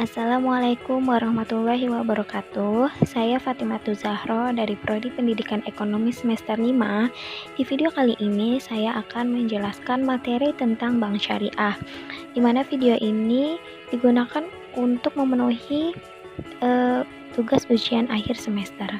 Assalamualaikum warahmatullahi wabarakatuh. Saya Fatimah Zahro dari Prodi Pendidikan Ekonomi semester 5. Di video kali ini saya akan menjelaskan materi tentang bank syariah, di mana video ini digunakan untuk memenuhi tugas ujian akhir semester.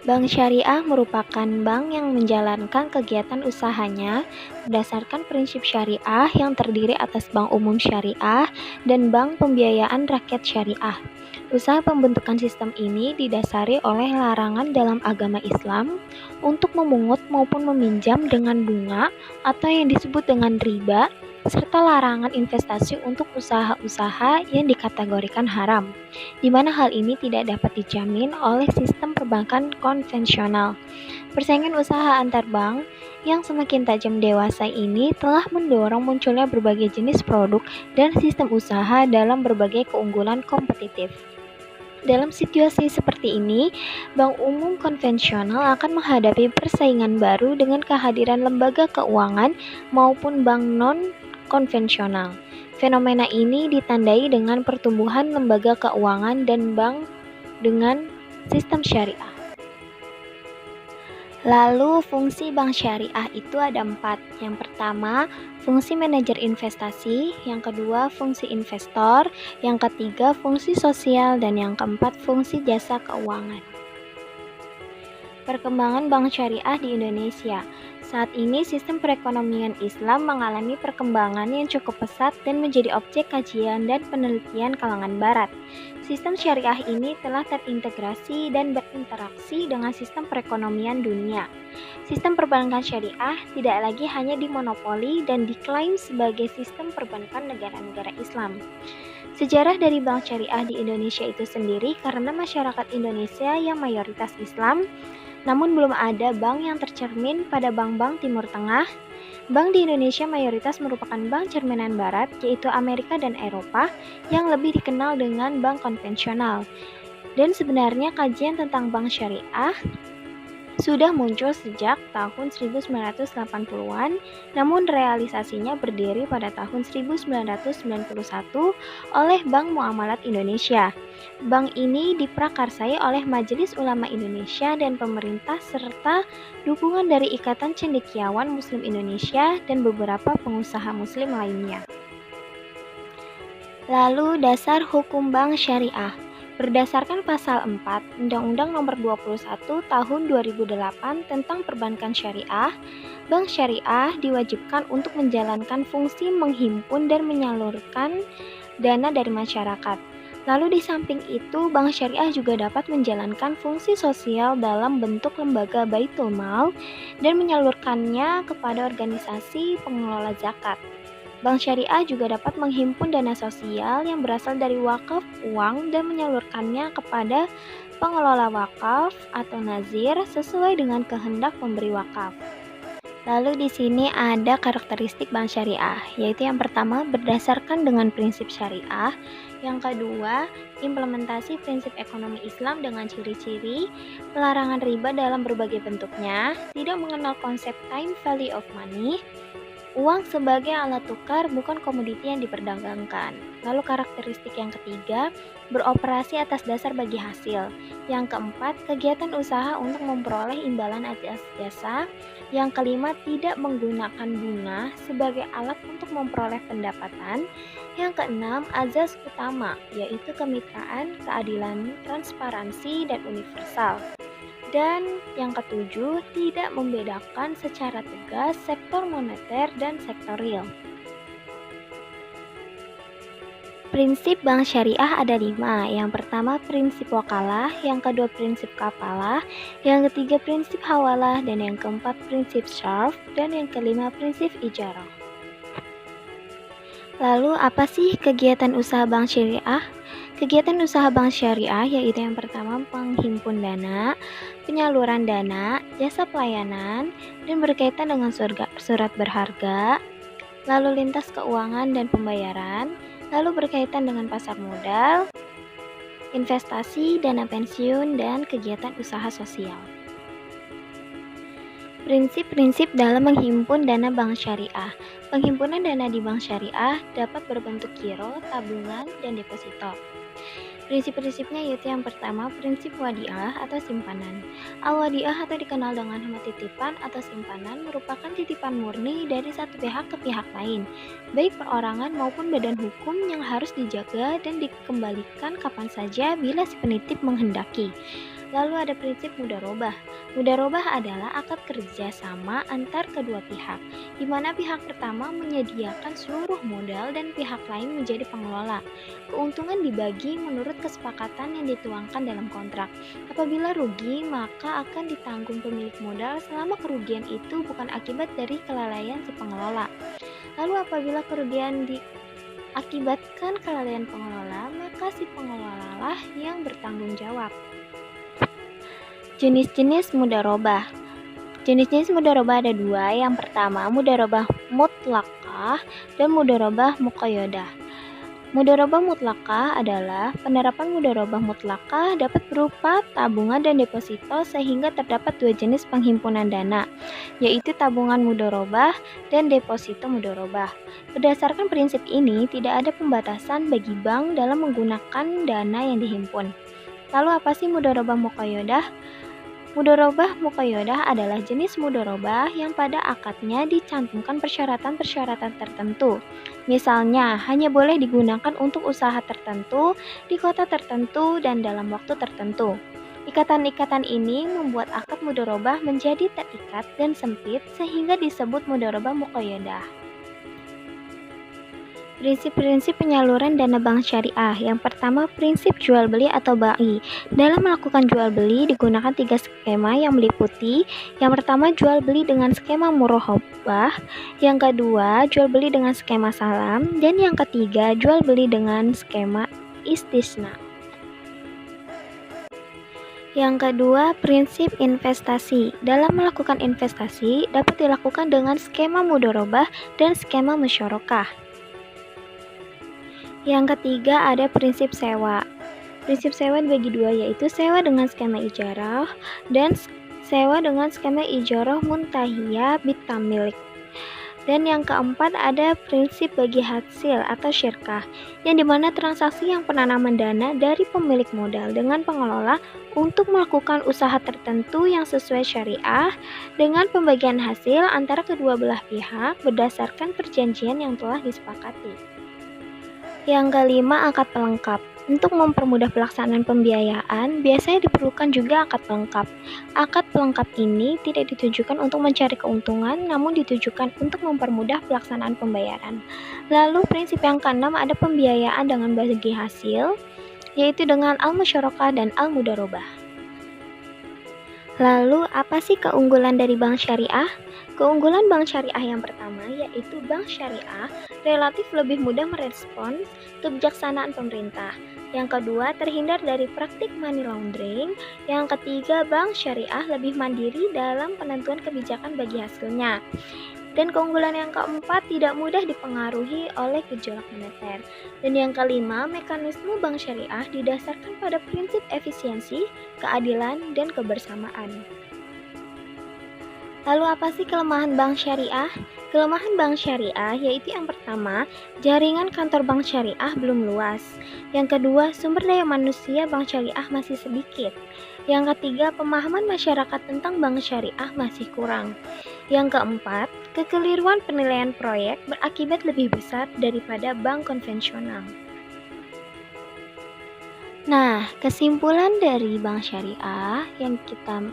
Bank syariah merupakan bank yang menjalankan kegiatan usahanya berdasarkan prinsip syariah yang terdiri atas bank umum syariah dan bank pembiayaan rakyat syariah. Usaha pembentukan sistem ini didasari oleh larangan dalam agama Islam untuk memungut maupun meminjam dengan bunga atau yang disebut dengan riba, serta larangan investasi untuk usaha-usaha yang dikategorikan haram, di mana hal ini tidak dapat dijamin oleh sistem perbankan konvensional. Persaingan usaha antar bank yang semakin tajam dewasa ini telah mendorong munculnya berbagai jenis produk dan sistem usaha dalam berbagai keunggulan kompetitif. Dalam situasi seperti ini, bank umum konvensional akan menghadapi persaingan baru dengan kehadiran lembaga keuangan maupun bank non-konvensional. Fenomena ini ditandai dengan pertumbuhan lembaga keuangan dan bank dengan sistem syariah. Lalu fungsi bank syariah itu ada 4. Yang pertama, fungsi manajer investasi. Yang kedua, fungsi investor. Yang ketiga, fungsi sosial. Dan yang keempat, fungsi jasa keuangan. Perkembangan bank syariah di Indonesia. Saat ini sistem perekonomian Islam mengalami perkembangan yang cukup pesat dan menjadi objek kajian dan penelitian kalangan barat. Sistem syariah ini telah terintegrasi dan berinteraksi dengan sistem perekonomian dunia. Sistem perbankan syariah tidak lagi hanya dimonopoli dan diklaim sebagai sistem perbankan negara-negara Islam. Sejarah dari bank syariah di Indonesia itu sendiri karena masyarakat Indonesia yang mayoritas Islam, namun belum ada bank yang tercermin pada bank-bank Timur Tengah. Bank di Indonesia mayoritas merupakan bank cerminan Barat, yaitu Amerika dan Eropa, yang lebih dikenal dengan bank konvensional. Dan sebenarnya kajian tentang bank syariah sudah muncul sejak tahun 1980-an, namun realisasinya berdiri pada tahun 1991 oleh Bank Muamalat Indonesia. Bank ini diprakarsai oleh Majelis Ulama Indonesia dan pemerintah serta dukungan dari Ikatan Cendekiawan Muslim Indonesia dan beberapa pengusaha muslim lainnya. Lalu dasar hukum bank syariah. Berdasarkan pasal 4 Undang-Undang Nomor 21 Tahun 2008 tentang Perbankan Syariah, bank syariah diwajibkan untuk menjalankan fungsi menghimpun dan menyalurkan dana dari masyarakat. Lalu di samping itu, bank syariah juga dapat menjalankan fungsi sosial dalam bentuk lembaga baitul mal dan menyalurkannya kepada organisasi pengelola zakat. Bank syariah juga dapat menghimpun dana sosial yang berasal dari wakaf uang dan menyalurkannya kepada pengelola wakaf atau nazir sesuai dengan kehendak pemberi wakaf. Lalu di sini ada karakteristik bank syariah, yaitu yang pertama berdasarkan dengan prinsip syariah, yang kedua implementasi prinsip ekonomi Islam dengan ciri-ciri pelarangan riba dalam berbagai bentuknya, tidak mengenal konsep time value of money, uang sebagai alat tukar bukan komoditi yang diperdagangkan. Lalu karakteristik yang ketiga, beroperasi atas dasar bagi hasil. Yang keempat, kegiatan usaha untuk memperoleh imbalan atas jasa. Yang kelima, tidak menggunakan bunga sebagai alat untuk memperoleh pendapatan. Yang keenam, azas utama, yaitu kemitraan, keadilan, transparansi, dan universal. Dan yang ketujuh, tidak membedakan secara tegas sektor moneter dan sektor real. Prinsip bank syariah ada 5. Yang pertama prinsip wakalah, yang kedua prinsip kafalah, yang ketiga prinsip hawalah, dan yang keempat prinsip syarf, dan yang kelima prinsip ijarah. Lalu apa sih kegiatan usaha bank syariah? Kegiatan usaha bank syariah yaitu yang pertama penghimpun dana, penyaluran dana, jasa pelayanan, dan berkaitan dengan surat berharga, lalu lintas keuangan dan pembayaran, lalu berkaitan dengan pasar modal, investasi, dana pensiun, dan kegiatan usaha sosial. Prinsip-prinsip dalam menghimpun dana bank syariah. Penghimpunan dana di bank syariah dapat berbentuk giro, tabungan, dan deposito. Prinsip-prinsipnya yaitu yang pertama, prinsip wadiah atau simpanan. Al-wadiah atau dikenal dengan hemat titipan atau simpanan merupakan titipan murni dari satu pihak ke pihak lain, baik perorangan maupun badan hukum yang harus dijaga dan dikembalikan kapan saja bila si penitip menghendaki. Lalu ada prinsip mudharabah. Mudharabah adalah akad kerja sama antar kedua pihak, di mana pihak pertama menyediakan seluruh modal dan pihak lain menjadi pengelola. Keuntungan dibagi menurut kesepakatan yang dituangkan dalam kontrak. Apabila rugi, maka akan ditanggung pemilik modal selama kerugian itu bukan akibat dari kelalaian si pengelola. Lalu apabila kerugian diakibatkan kelalaian pengelola, maka si pengelolalah yang bertanggung jawab. Jenis-jenis mudharabah. Jenis-jenis mudharabah ada dua. Yang pertama, mudharabah mutlaqah dan mudharabah muqayyadah. Mudharabah mutlaqah adalah penerapan mudharabah mutlaqah dapat berupa tabungan dan deposito sehingga terdapat dua jenis penghimpunan dana, yaitu tabungan mudharabah dan deposito mudharabah. Berdasarkan prinsip ini, tidak ada pembatasan bagi bank dalam menggunakan dana yang dihimpun. Lalu apa sih mudharabah muqayyadah? Mudharabah muqayyadah adalah jenis mudharabah yang pada akadnya dicantumkan persyaratan-persyaratan tertentu. Misalnya, hanya boleh digunakan untuk usaha tertentu, di kota tertentu, dan dalam waktu tertentu. Ikatan-ikatan ini membuat akad mudharabah menjadi terikat dan sempit sehingga disebut mudharabah muqayyadah. Prinsip-prinsip penyaluran dana bank syariah. Yang pertama, prinsip jual beli atau bai. Dalam melakukan jual beli digunakan 3 skema yang meliputi: yang pertama, jual beli dengan skema murahobah, yang kedua, jual beli dengan skema salam, dan yang ketiga, jual beli dengan skema istisna. Yang kedua, prinsip investasi. Dalam melakukan investasi dapat dilakukan dengan skema mudharabah dan skema musyarakah. Yang ketiga ada prinsip sewa. Prinsip sewa dibagi dua, yaitu sewa dengan skema ijarah dan sewa dengan skema ijarah muntahiyah bitamilik. Dan yang keempat ada prinsip bagi hasil atau syirkah, yang dimana transaksi yang penanaman dana dari pemilik modal dengan pengelola untuk melakukan usaha tertentu yang sesuai syariah dengan pembagian hasil antara kedua belah pihak berdasarkan perjanjian yang telah disepakati. Yang kelima, akad pelengkap. Untuk mempermudah pelaksanaan pembiayaan, biasanya diperlukan juga akad pelengkap. Akad pelengkap ini tidak ditujukan untuk mencari keuntungan, namun ditujukan untuk mempermudah pelaksanaan pembayaran. Lalu prinsip yang keenam ada pembiayaan dengan bagi hasil, yaitu dengan al-musyarakah dan al-mudharabah. Lalu apa sih keunggulan dari bank syariah? Keunggulan bank syariah yang pertama yaitu bank syariah relatif lebih mudah merespons kebijaksanaan pemerintah. Yang kedua, terhindar dari praktik money laundering. Yang ketiga, bank syariah lebih mandiri dalam penentuan kebijakan bagi hasilnya. Dan keunggulan yang keempat, tidak mudah dipengaruhi oleh gejolak moneter. Dan yang kelima, mekanisme bank syariah didasarkan pada prinsip efisiensi, keadilan, dan kebersamaan. Lalu apa sih kelemahan bank syariah? Kelemahan bank syariah yaitu yang pertama, jaringan kantor bank syariah belum luas. Yang kedua, sumber daya manusia bank syariah masih sedikit. Yang ketiga, pemahaman masyarakat tentang bank syariah masih kurang. Yang keempat, kekeliruan penilaian proyek berakibat lebih besar daripada bank konvensional. Nah, kesimpulan dari bank syariah yang kita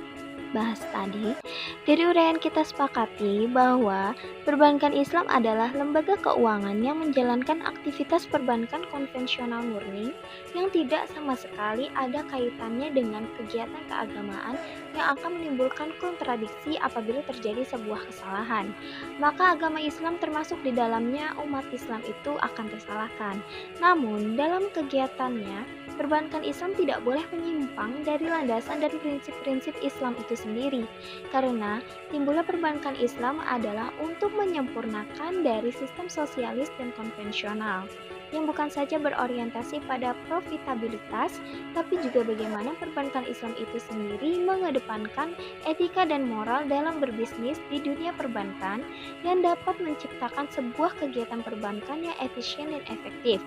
bahas tadi, dari uraian kita sepakati bahwa perbankan Islam adalah lembaga keuangan yang menjalankan aktivitas perbankan konvensional murni yang tidak sama sekali ada kaitannya dengan kegiatan keagamaan yang akan menimbulkan kontradiksi apabila terjadi sebuah kesalahan. Maka agama Islam termasuk di dalamnya umat Islam itu akan tersalahkan. Namun dalam kegiatannya, perbankan Islam tidak boleh menyimpang dari landasan dan prinsip-prinsip Islam itu sendiri, karena timbulnya perbankan Islam adalah untuk menyempurnakan dari sistem sosialis dan konvensional yang bukan saja berorientasi pada profitabilitas, tapi juga bagaimana perbankan Islam itu sendiri mengedepankan mengedepankan etika dan moral dalam berbisnis di dunia perbankan dan dapat menciptakan sebuah kegiatan perbankan yang efisien dan efektif,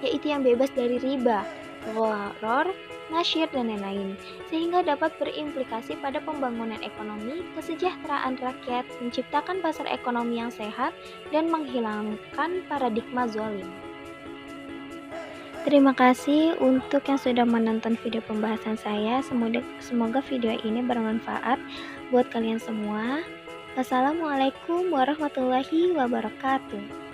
yaitu yang bebas dari riba, gharar, nasyir, dan lain-lain, sehingga dapat berimplikasi pada pembangunan ekonomi, kesejahteraan rakyat, menciptakan pasar ekonomi yang sehat, dan menghilangkan paradigma zalim. Terima kasih untuk yang sudah menonton video pembahasan saya. Semoga video ini bermanfaat buat kalian semua. Wassalamualaikum warahmatullahi wabarakatuh.